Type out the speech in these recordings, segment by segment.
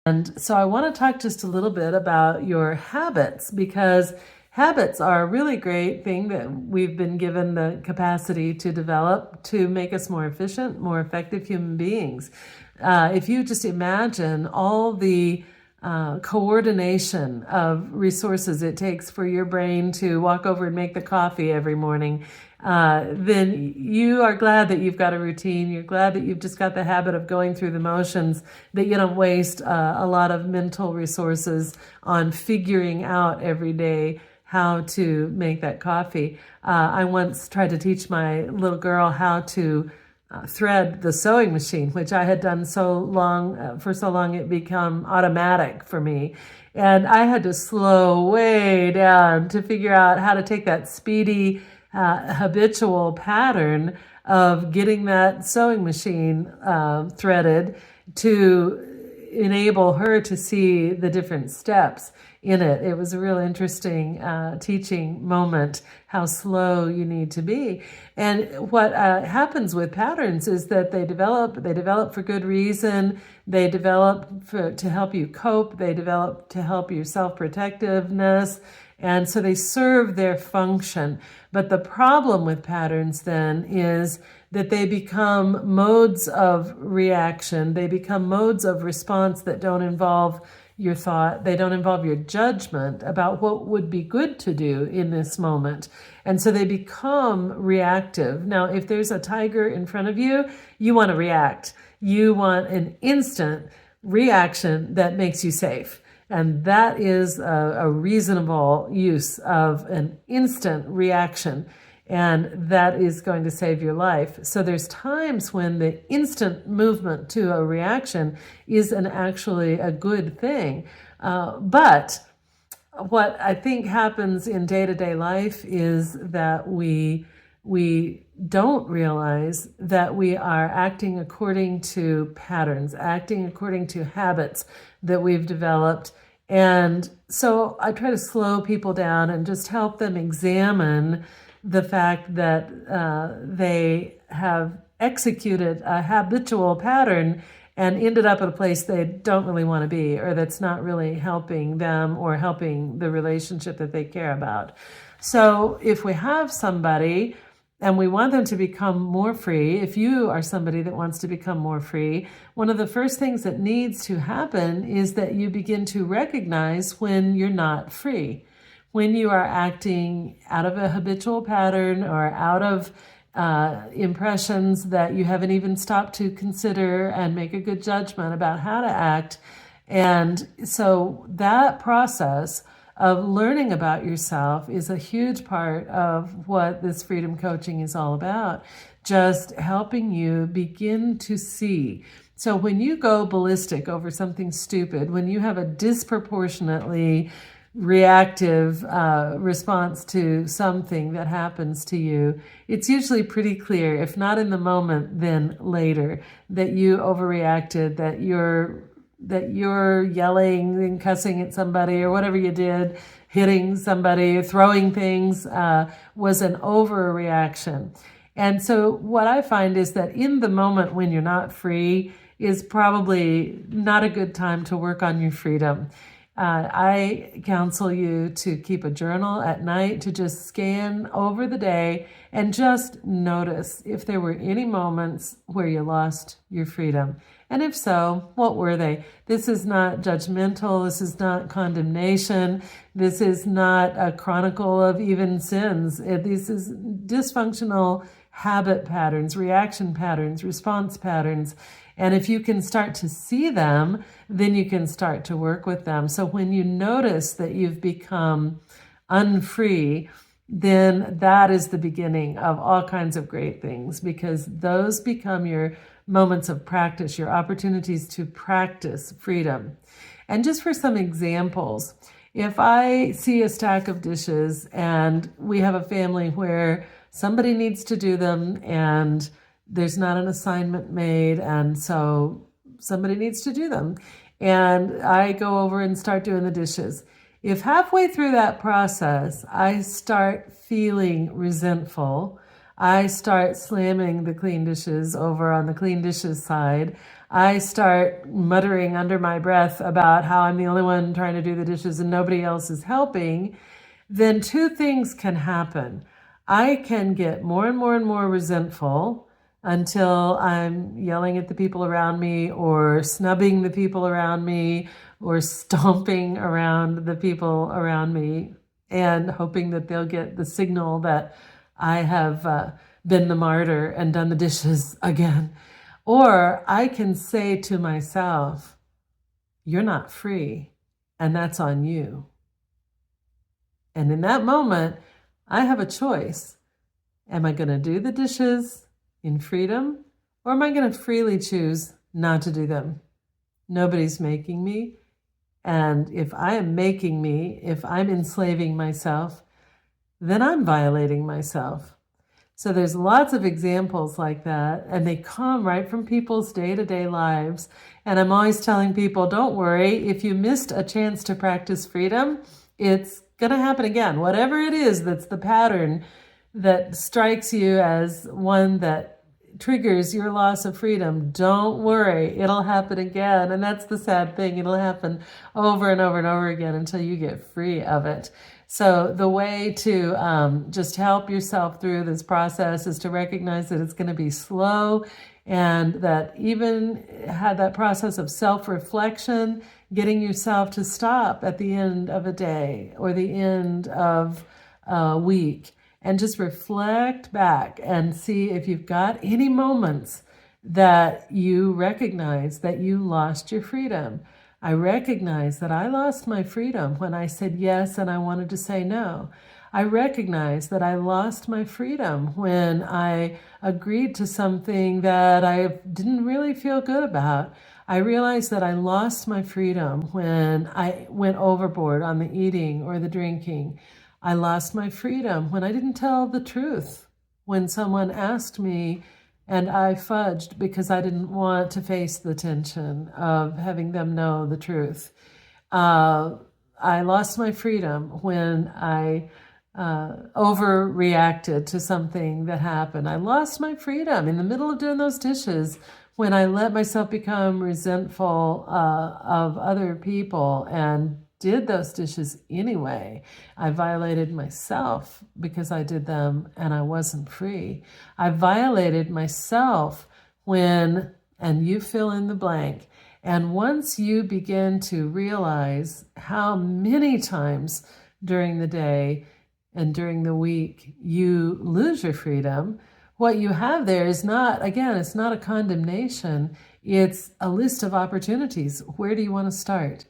And so I want to talk just a little bit about your habits, because habits are a really great thing that we've been given the capacity to develop to make us more efficient, more effective human beings. If you just imagine all the coordination of resources it takes for your brain to walk over and make the coffee every morning, then you are glad that you've got a routine. You're glad that you've just got the habit of going through the motions, that you don't waste a lot of mental resources on figuring out every day how to make that coffee. I once tried to teach my little girl how to thread the sewing machine, which I had done so long, for so long it became automatic for me. And I had to slow way down to figure out how to take that speedy, habitual pattern of getting that sewing machine threaded to enable her to see the different steps in it. It was a real interesting teaching moment, how slow you need to be. And what happens with patterns is that they develop for good reason. They develop to help you cope. They develop to help your self-protectiveness. And so they serve their function. But the problem with patterns then is that they become modes of reaction. They become modes of response that don't involve your thought. They don't involve your judgment about what would be good to do in this moment. And so they become reactive. Now, if there's a tiger in front of you, you want to react. You want an instant reaction that makes you safe. And that is a reasonable use of an instant reaction. And that is going to save your life. So there's times when the instant movement to a reaction is actually a good thing. But what I think happens in day-to-day life is that we don't realize that we are acting according to patterns, acting according to habits that we've developed. And so I try to slow people down and just help them examine the fact that they have executed a habitual pattern and ended up at a place they don't really want to be, or that's not really helping them or helping the relationship that they care about. So if we have somebody and we want them to become more free, if you are somebody that wants to become more free, one of the first things that needs to happen is that you begin to recognize when you're not free, when you are acting out of a habitual pattern or out of impressions that you haven't even stopped to consider and make a good judgment about how to act. And so that process of learning about yourself is a huge part of what this freedom coaching is all about, just helping you begin to see. So when you go ballistic over something stupid, when you have a disproportionately reactive response to something that happens to you, it's usually pretty clear, if not in the moment, then later, that you overreacted, that you're yelling and cussing at somebody or whatever you did, hitting somebody, throwing things, was an overreaction. And so what I find is that in the moment when you're not free is probably not a good time to work on your freedom. I counsel you to keep a journal at night, to just scan over the day and just notice if there were any moments where you lost your freedom. And if so, what were they? This is not judgmental. This is not condemnation. This is not a chronicle of even sins. This is dysfunctional habit patterns, reaction patterns, response patterns. And if you can start to see them, then you can start to work with them. So when you notice that you've become unfree, then that is the beginning of all kinds of great things, because those become your moments of practice, your opportunities to practice freedom. And just for some examples, if I see a stack of dishes and we have a family where somebody needs to do them and there's not an assignment made, and so somebody needs to do them, and I go over and start doing the dishes. If halfway through that process I start feeling resentful, I start slamming the clean dishes over on the clean dishes side. I start muttering under my breath about how I'm the only one trying to do the dishes and nobody else is helping. Then two things can happen. I can get more and more and more resentful until I'm yelling at the people around me or snubbing the people around me or stomping around the people around me and hoping that they'll get the signal that I have been the martyr and done the dishes again. Or I can say to myself, you're not free, and that's on you. And in that moment, I have a choice. Am I going to do the dishes in freedom, or am I going to freely choose not to do them? Nobody's making me. And if I am making me, if I'm enslaving myself, then I'm violating myself. So there's lots of examples like that, and they come right from people's day-to-day lives. And I'm always telling people, don't worry, if you missed a chance to practice freedom, it's going to happen again. Whatever it is that's the pattern that strikes you as one that triggers your loss of freedom, don't worry, it'll happen again. And that's the sad thing. It'll happen over and over and over again until you get free of it. So the way to just help yourself through this process is to recognize that it's going to be slow, and that even had that process of self-reflection, getting yourself to stop at the end of a day or the end of a week and just reflect back and see if you've got any moments that you recognize that you lost your freedom. I recognize that I lost my freedom when I said yes and I wanted to say no. I recognize that I lost my freedom when I agreed to something that I didn't really feel good about. I realized that I lost my freedom when I went overboard on the eating or the drinking. I lost my freedom when I didn't tell the truth. When someone asked me and I fudged because I didn't want to face the tension of having them know the truth. I lost my freedom when I overreacted to something that happened. I lost my freedom in the middle of doing those dishes when I let myself become resentful of other people and did those dishes anyway. I violated myself because I did them and I wasn't free. I violated myself when, and you fill in the blank. And once you begin to realize how many times during the day and during the week you lose your freedom, what you have there is not, again, it's not a condemnation. It's a list of opportunities. Where do you want to start?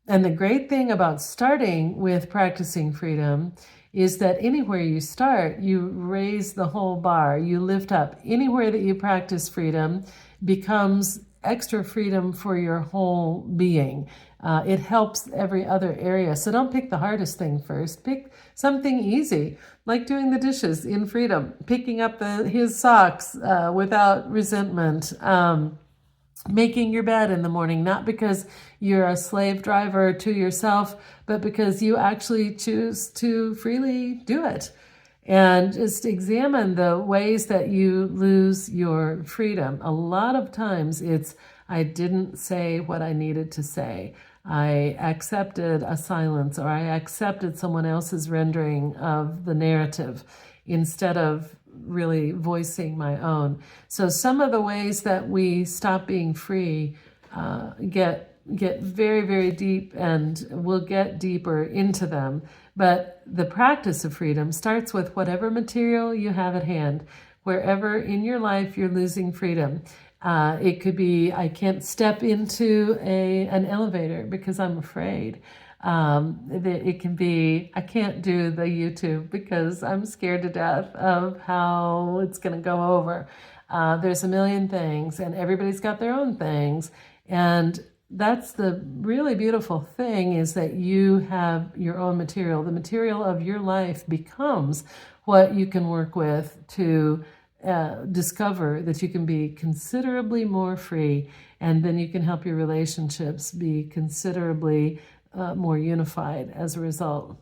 And the great thing about starting with practicing freedom is that anywhere you start, you raise the whole bar, you lift up. Anywhere that you practice freedom becomes extra freedom for your whole being. It helps every other area. So don't pick the hardest thing first. Pick something easy, like doing the dishes in freedom, picking up his socks without resentment, making your bed in the morning, not because you're a slave driver to yourself, but because you actually choose to freely do it. And just examine the ways that you lose your freedom. A lot of times it's, I didn't say what I needed to say. I accepted a silence, or I accepted someone else's rendering of the narrative instead of really voicing my own. So some of the ways that we stop being free get very, very deep, and we'll get deeper into them. But the practice of freedom starts with whatever material you have at hand, wherever in your life you're losing freedom. It could be, I can't step into an elevator because I'm afraid. It can be, I can't do the YouTube because I'm scared to death of how it's going to go over. There's a million things, and everybody's got their own things. And that's the really beautiful thing, is that you have your own material. The material of your life becomes what you can work with to discover that you can be considerably more free, and then you can help your relationships be considerably more unified as a result.